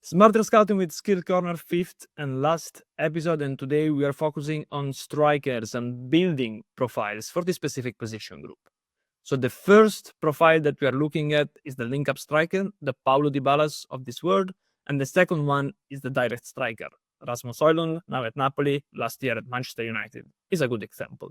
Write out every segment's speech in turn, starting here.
Smarter Scouting with SkillCorner, fifth and last episode, and today we are focusing on strikers and building profiles for this specific position group. So the first profile that we are looking at is the link-up striker, the Paulo Dybalas of this world, and the second one is the direct striker. Rasmus Højlund, now at Napoli, last year at Manchester United, is a good example.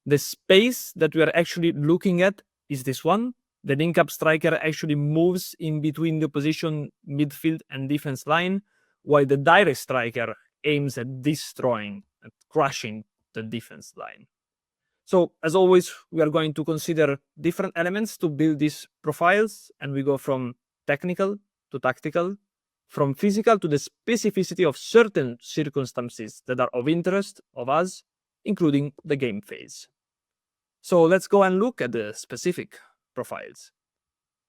The space that we are actually looking at is this one. The link-up striker actually moves in between the position, midfield, and defense line, while the direct striker aims at destroying and crushing the defense line. So, as always, we are going to consider different elements to build these profiles, and we go from technical to tactical, from physical to the specificity of certain circumstances that are of interest of us, including the game phase. So let's go and look at the specific profiles.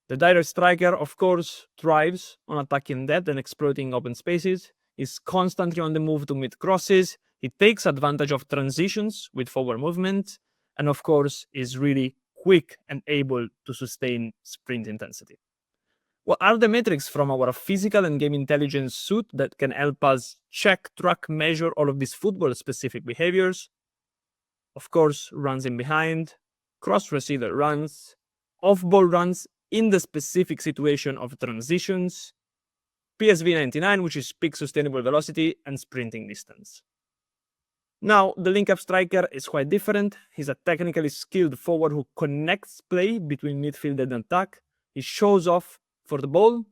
The direct striker, of course, thrives on attacking depth and exploiting open spaces, is constantly on the move to meet crosses, he takes advantage of transitions with forward movement, and of course is really quick and able to sustain sprint intensity. What are the metrics from our physical and game intelligence suite that can help us check, track, measure all of these football-specific behaviors? Of course, runs in behind, cross-receiver runs, off-ball runs in the specific situation of transitions, PSV 99, which is peak sustainable velocity, and sprinting distance. Now, the link-up striker is quite different. He's a technically skilled forward who connects play between midfield and attack. He shows off for the ball.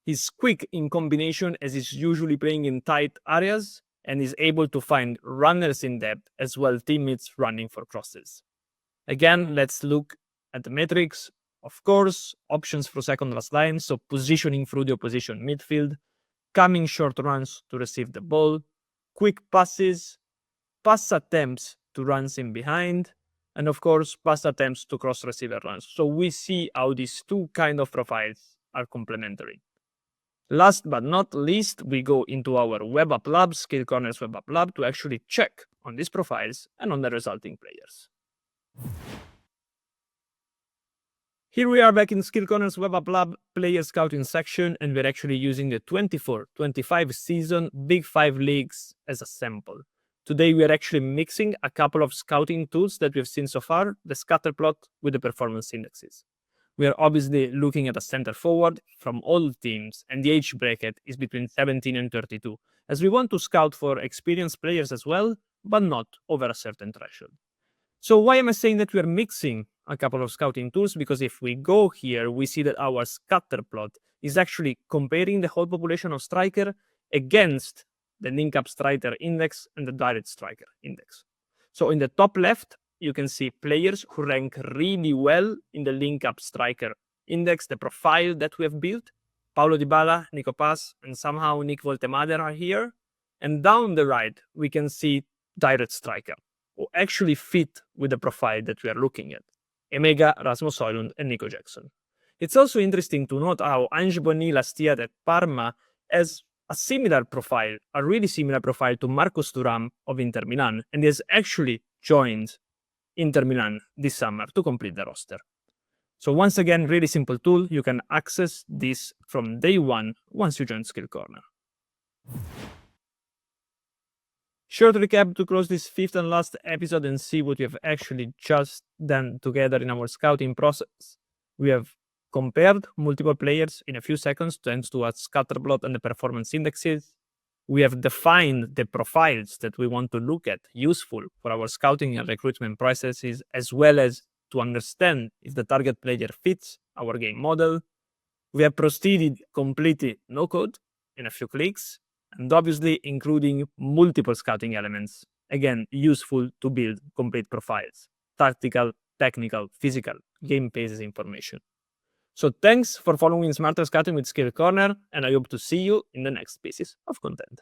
He's quick in combination as he's usually playing in tight areas and is able to find runners in depth as well teammates running for crosses. Again, let's look at the metrics. Of course, options for second last line, so positioning through the opposition midfield, coming short runs to receive the ball, quick passes, pass attempts to runs in behind, and of course, pass attempts to cross receiver runs. So we see how these two kind of profiles are complementary. Last but not least, we go into our web app lab, SkillCorner's web app lab, to actually check on these profiles and on the resulting players. Here we are back in SkillCorner's web app lab player scouting section, and we're actually using the 24-25 season Big 5 leagues as a sample. Today we are actually mixing a couple of scouting tools that we've seen so far, the scatter plot with the performance indexes. We are obviously looking at a center forward from all teams, and the age bracket is between 17 and 32, as we want to scout for experienced players as well, but not over a certain threshold. So why am I saying that we are mixing a couple of scouting tools? Because if we go here, we see that our scatter plot is actually comparing the whole population of striker against the link-up striker index and the direct striker index. So in the top left, you can see players who rank really well in the link-up striker index, the profile that we have built. Paulo Dybala, Nico Paz, and somehow Nick Woltemade are here. And down the right, we can see direct striker, who actually fit with the profile that we are looking at. Emega, Rasmus Højlund, and Nico Jackson. It's also interesting to note how Ange Bonni last year at Parma has a similar profile, a really similar profile to Marcos Thuram of Inter Milan, and he has actually joined Inter Milan this summer to complete the roster. So once again, really simple tool. You can access this from day one once you join SkillCorner. Short recap to close this fifth and last episode and see what we have actually just done together in our scouting process. We have compared multiple players in a few seconds thanks to a scatter plot and the performance indexes. We have defined the profiles that we want to look at, useful for our scouting and recruitment processes, as well as to understand if the target player fits our game model. We have proceeded completely no code in a few clicks, and obviously including multiple scouting elements, again, useful to build complete profiles, tactical, technical, physical, game phases information. So thanks for following Smarter Scouting with SkillCorner, and I hope to see you in the next pieces of content.